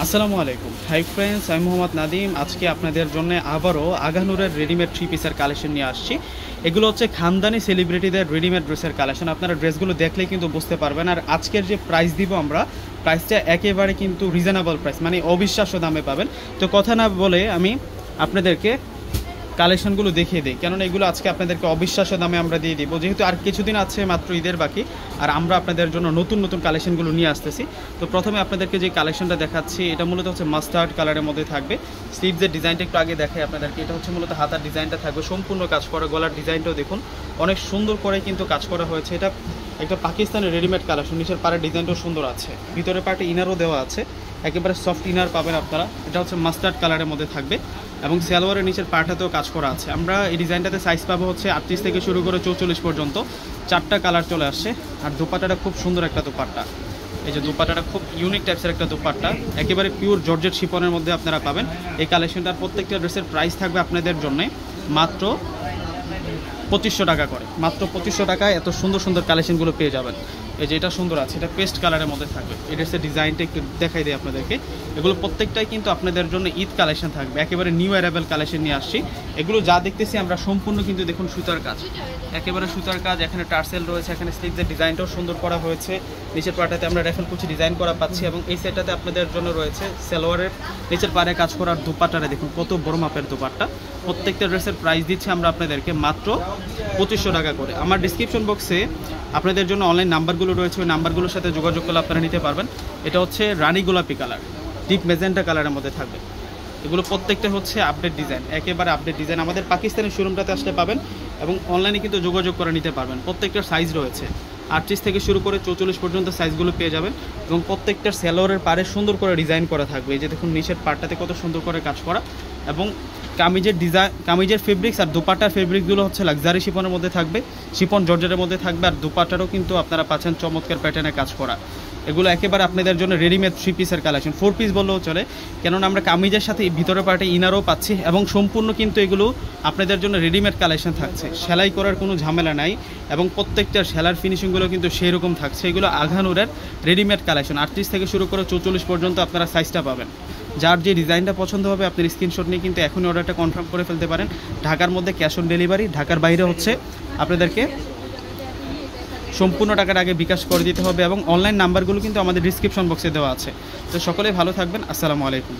আসসালামু আলাইকুম। Hi friends, আমি মোহাম্মদ নাদিম। আজকে আপনাদের জন্য আবারও আগানুরের রেডিমেড থ্রি পিসের কালেকশন নিয়ে আসছি। এগুলো হচ্ছে খানদানি সেলিব্রিটিদের রেডিমেড ড্রেসের কালেকশন। আপনারা ড্রেসগুলো দেখলেই কিন্তু বুঝতে পারবেন। আর আজকের যে প্রাইস দিব আমরা, প্রাইসটা একেবারে কিন্তু রিজনেবল প্রাইস, মানে অবিশ্বাস্য দামে পাবেন। তো কথা না বলে আমি আপনাদেরকে কালেকশনগুলো দেখিয়ে দিই, কেননা এগুলো আজকে আপনাদেরকে অবিশ্বাস্য দামে আমরা দিয়ে দিব, যেহেতু আর কিছুদিন আছে মাত্র ঈদের বাকি। আর আমরা আপনাদের জন্য নতুন নতুন কালেকশনগুলো নিয়ে আসতেছি। তো প্রথমে আপনাদেরকে যে কালেকশনটা দেখাচ্ছি, এটা মূলত হচ্ছে মাস্টার্ড কালারের মধ্যে থাকবে। স্লিভসের ডিজাইনটা একটু আগে দেখাই আপনাদেরকে। এটা হচ্ছে মূলত হাতার ডিজাইনটা থাকবে সম্পূর্ণ কাজ করা। গলার ডিজাইনটাও দেখুন, অনেক সুন্দর করে কিন্তু কাজ করা হয়েছে। এটা একটা পাকিস্তানের রেডিমেড কালেকশন। নিচের পাড়ের ডিজাইনটাও সুন্দর আছে, ভিতরের পার্টে ইনারও দেওয়া আছে, একেবারে সফট ইনার পাবেন আপনারা। এটা হচ্ছে মাস্টার্ড কালারের মধ্যে থাকবে এবং সালোয়ারের নিচের পার্টটাতেও কাজ করা আছে। আমরা এই ডিজাইনটাতে সাইজ পাবো হচ্ছে 38 থেকে শুরু করে 44 পর্যন্ত, 4টা কালার চলে আসছে। আর দোপাট্টাটা খুব সুন্দর একটা দোপাট্টা। এই যে দোপাট্টাটা খুব ইউনিক টাইপসের একটা দোপাট্টা, একেবারে পিওর জর্জেট শিফনের মধ্যে আপনারা পাবেন এই কালেকশনটার। প্রত্যেকটা ড্রেসের প্রাইস থাকবে আপনাদের জন্য মাত্র 2500 টাকা করে। মাত্র 2500 টাকায় এত সুন্দর সুন্দর কালেকশনগুলো পেয়ে যাবেন। এই যে এটা সুন্দর আছে, এটা পেস্ট কালারের মধ্যে থাকবে। এই ড্রেসের ডিজাইনটা একটু দেখাই দিই আপনাদেরকে। এগুলো প্রত্যেকটাই কিন্তু আপনাদের জন্য ঈদ কালেকশন থাকবে, একেবারে নিউ অ্যারাইভেল কালেকশন নিয়ে আসছি। এগুলো যা দেখতেছি আমরা সম্পূর্ণ কিন্তু দেখুন সুতার কাজ, একেবারে সুতার কাজ। এখানে টার্সেল রয়েছে, এখানে স্লিভসের ডিজাইনটাও সুন্দর করা হয়েছে। নিচের পাটাতে আমরা রেফেল কুচি ডিজাইন করা পাচ্ছি এবং এই সেটটাতে আপনাদের জন্য রয়েছে সালোয়ারের নিচের পাড়ে কাজ করার দুপাট্টাটা দেখুন কত বড় মাপের দুপাট্টা। প্রত্যেকটা ড্রেসের প্রাইস দিচ্ছে আমরা আপনাদেরকে মাত্র 2500 টাকা করে। আমার ডিসক্রিপশন বক্সে আপনাদের জন্য অনলাইন নাম্বারগুলো রয়েছে, ওই নাম্বারগুলোর সাথে যোগাযোগ করলে আপনারা নিতে পারবেন। এটা হচ্ছে রানী গোলাপি কালার, ডিপ মেজেন্টা কালারের মধ্যে থাকবে। এগুলো প্রত্যেকটা হচ্ছে আপডেট ডিজাইন, একেবারে আপডেট ডিজাইন। আমাদের পাকিস্তানের শোরুমটাতে আসলে পাবেন এবং অনলাইনে কিন্তু যোগাযোগ করে নিতে পারবেন। প্রত্যেকটার সাইজ রয়েছে 38 থেকে শুরু করে 44 পর্যন্ত সাইজগুলো পেয়ে যাবেন। এবং প্রত্যেকটার সালোয়ারের পাড়ে সুন্দর করে ডিজাইন করা থাকবে। এই যে দেখুন নিচের পাড়টাতে কত সুন্দর করে কাজ করা। এবং কামিজের ডিজাইন, কামিজের ফেব্রিক্স আর দুপাট্টার ফেব্রিকগুলো হচ্ছে লাক্সারি শিফনের মধ্যে থাকবে, শিফন জর্জেটের মধ্যে থাকবে। আর দুপাট্টারও কিন্তু আপনারা পাচ্ছেন চমৎকার প্যাটার্নে কাজ করা। এগুলো একেবারে আপনাদের জন্য রেডিমেড 3 পিসের কালেকশন, 4 পিস বললেও চলে, কেননা আমরা কামিজের সাথে ভিতরের পার্টে ইনারও পাচ্ছি। এবং সম্পূর্ণ কিন্তু এগুলো আপনাদের জন্য রেডিমেড কালেকশন থাকছে, সেলাই করার কোনো ঝামেলা নাই। এবং প্রত্যেকটার সেলার ফিনিশিংগুলো কিন্তু সেই রকম থাকছে। এগুলো আঘানুরের রেডিমেড কালেকশন, 38 থেকে শুরু করে 44 পর্যন্ত আপনারা সাইজটা পাবেন। যার যে ডিজাইনটা পছন্দ হবে আপনি স্ক্রিনশট নিয়ে কিন্তু এখনই অর্ডারটা কনফার্ম করে ফেলতে পারেন। ঢাকার মধ্যে ক্যাশ অন ডেলিভারি, ঢাকার বাইরে হচ্ছে আপনাদেরকে সম্পূর্ণ টাকার আগে বিকাশ করে দিতে হবে। এবং অনলাইন নাম্বারগুলো কিন্তু আমাদের ডিসক্রিপশন বক্সে দেওয়া আছে। তো সকলেই ভালো থাকবেন। আসসালামু আলাইকুম।